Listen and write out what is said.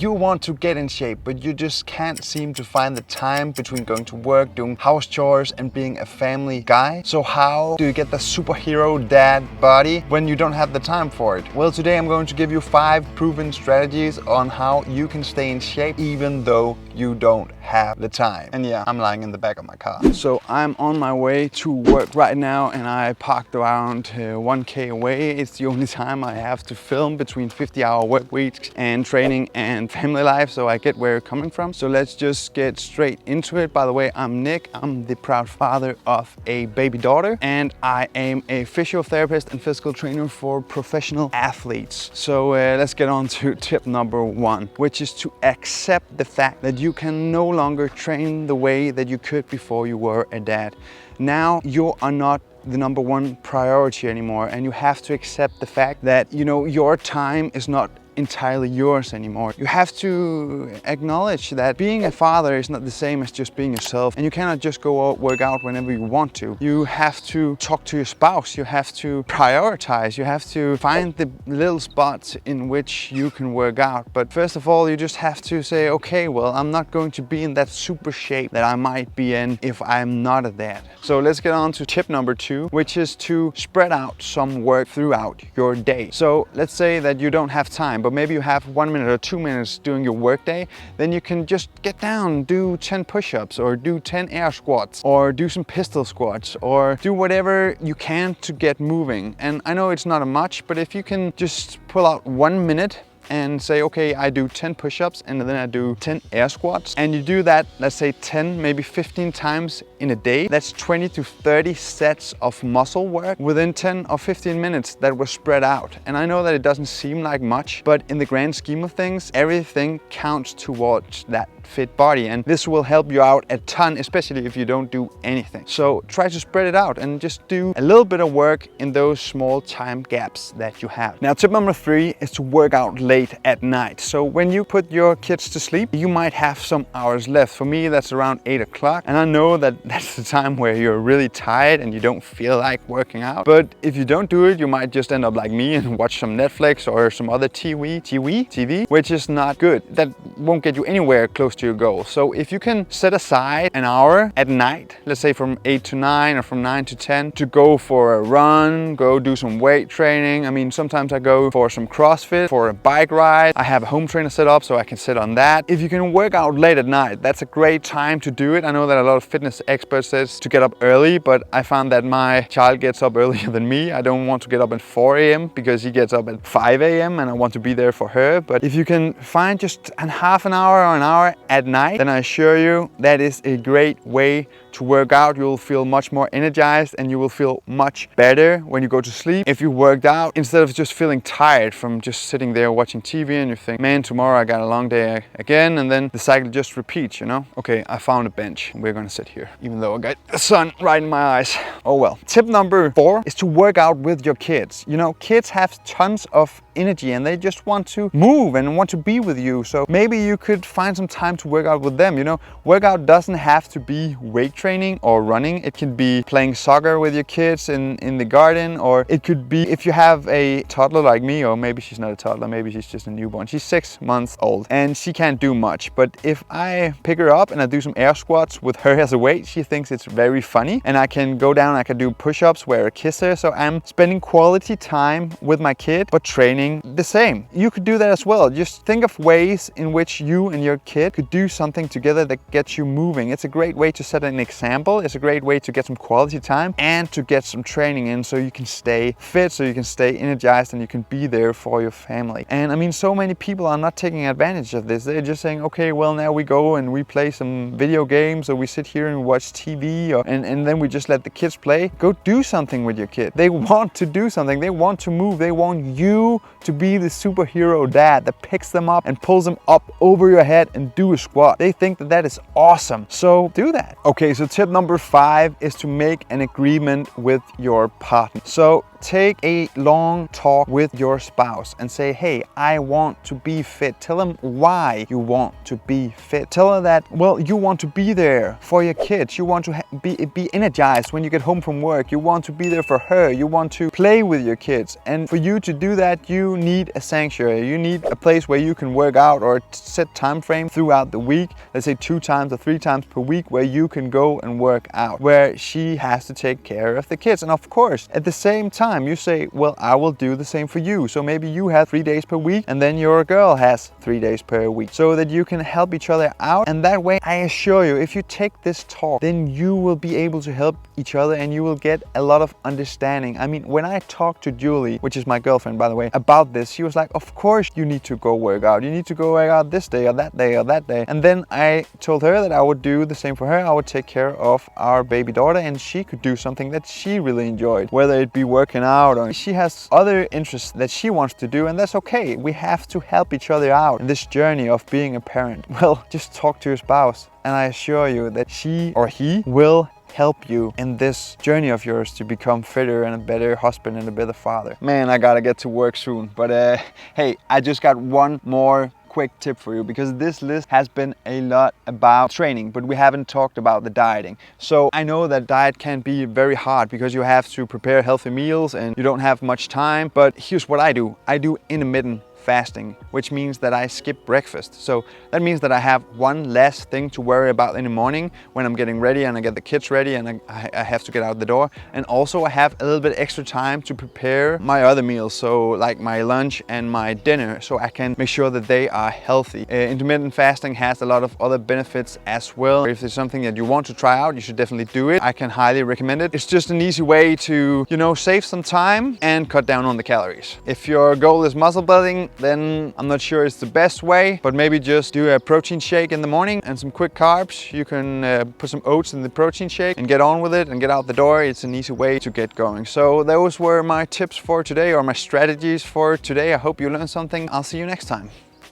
you want to get in shape, but you just can't seem to find the time between going to work, doing house chores and being a family guy. So how do you get the superhero dad body when you don't have the time for it? Well, today I'm going to give you 5 proven strategies on how you can stay in shape even though you don't have the time. And yeah, I'm lying in the back of my car. So I'm on my way to work right now and I parked around 1k away. It's the only time I have to film between 50-hour work weeks and training and family life, so I get where you're coming from. So let's just get straight into it. By the way, I'm Nick. I'm the proud father of a baby daughter and I am a physiotherapist and physical trainer for professional athletes. So let's get on to tip number 1, which is to accept the fact that you can no longer train the way that you could before you were a dad. Now you are not the number 1 priority anymore, and you have to accept the fact that, you know, your time is not entirely yours anymore. You have to acknowledge that being a father is not the same as just being yourself, and you cannot just go out, work out whenever you want to. You have to talk to your spouse, you have to prioritize, you have to find the little spots in which you can work out. But first of all, you just have to say, okay, well, I'm not going to be in that super shape that I might be in if I'm not a dad. So let's get on to tip number 2, which is to spread out some work throughout your day. So let's say that you don't have time, but maybe you have 1 minute or 2 minutes during your workday, then you can just get down, do 10 push-ups or do 10 air squats or do some pistol squats or do whatever you can to get moving. And I know it's not a much, but if you can just pull out 1 minute and say, okay, I do 10 push-ups and then I do 10 air squats, and you do that, let's say 10, maybe 15 times in a day, that's 20 to 30 sets of muscle work within 10 or 15 minutes that were spread out. And I know that it doesn't seem like much, but in the grand scheme of things, everything counts towards that fit body, and this will help you out a ton, especially if you don't do anything. So try to spread it out and just do a little bit of work in those small time gaps that you have. Now, tip number 3 is to work out late at night. So when you put your kids to sleep, you might have some hours left. For me, that's around 8 o'clock, and I know that that's the time where you're really tired and you don't feel like working out. But if you don't do it, you might just end up like me and watch some Netflix or some other TV, which is not good. That won't get you anywhere close to your goal. So if you can set aside an hour at night, let's say from 8 to 9 or from 9 to 10, to go for a run, go do some weight training. I mean, sometimes I go for some CrossFit, for a bike ride. I have a home trainer set up so I can sit on that. If you can work out late at night, that's a great time to do it. I know that a lot of fitness experts says to get up early, but I found that my child gets up earlier than me. I don't want to get up at 4 a.m. because he gets up at 5 a.m. and I want to be there for her. But if you can find just a half an hour or an hour at night, then I assure you that is a great way to work out. You'll feel much more energized and you will feel much better when you go to sleep if you worked out, instead of just feeling tired from just sitting there watching TV and you think, man, tomorrow I got a long day again, and then the cycle just repeats, you know? Okay, I found a bench. We're gonna sit here, even though I got the sun right in my eyes. Oh well. Tip number 4 is to work out with your kids. You know, kids have tons of energy and they just want to move and want to be with you. So maybe you could find some time to work out with them. You know, workout doesn't have to be weight training or running. It can be playing soccer with your kids in the garden, or it could be if you have a toddler like me, or maybe she's not a toddler, maybe she's just a newborn. She's 6 months old and she can't do much. But if I pick her up and I do some air squats with her as a weight, she thinks it's very funny. And I can go down, I can do push-ups, wear a kisser. So I'm spending quality time with my kid, but training the same. You could do that as well. Just think of ways in which you and your kid could do something together that gets you moving. It's a great way to set an example. It's a great way to get some quality time and to get some training in so you can stay fit, so you can stay energized and you can be there for your family. And I mean, so many people are not taking advantage of this. They're just saying, okay, well, now we go and we play some video games, or we sit here and watch TV, and then we just let the kids play. Go do something with your kid. They want to do something. They want to move. They want you to be the superhero dad that picks them up and pulls them up over your head and do a squat. They think that that is awesome. So do that. Okay, so tip number 5 is to make an agreement with your partner. So take a long talk with your spouse and say, hey, I want to be fit. Tell them why you want to be fit. Tell her that, well, you want to be there for your kids. You want to be energized when you get home from work. You want to be there for her. You want to play with your kids. And for you to do that, you need a sanctuary. You need a place where you can work out, or a set time frame throughout the week. Let's say 2 times or 3 times per week where you can go and work out, where she has to take care of the kids. And of course, at the same time, you say, well, I will do the same for you. So maybe you have 3 days per week and then your girl has 3 days per week, so that you can help each other out. And that way, I assure you, if you take this talk, then you will be able to help each other and you will get a lot of understanding. I mean, when I talked to Julie, which is my girlfriend, by the way, about this, she was like, of course you need to go work out. You need to go work out this day or that day or that day. And then I told her that I would do the same for her. I would take care of our baby daughter and she could do something that she really enjoyed, whether it be working out or she has other interests that she wants to do, and that's okay. We have to help each other out in this journey of being a parent. Well, just talk to your spouse and I assure you that she or he will help you in this journey of yours to become fitter and a better husband and a better father. Man, I gotta get to work soon, but hey, I just got one more quick tip for you, because this list has been a lot about training, but we haven't talked about the dieting. So I know that diet can be very hard because you have to prepare healthy meals and you don't have much time, but here's what I do. I do intermittent fasting, which means that I skip breakfast. So that means that I have one less thing to worry about in the morning when I'm getting ready and I get the kids ready and I have to get out the door. And also I have a little bit extra time to prepare my other meals, so like my lunch and my dinner, so I can make sure that they are healthy. Intermittent fasting has a lot of other benefits as well. If there's something that you want to try out, you should definitely do it. I can highly recommend it. It's just an easy way to, you know, save some time and cut down on the calories. If your goal is muscle building, then I'm not sure it's the best way, but maybe just do a protein shake in the morning and some quick carbs. You can put some oats in the protein shake and get on with it and get out the door. It's an easy way to get going. So those were my tips for today, or my strategies for today. I hope you learned something. I'll see you next time.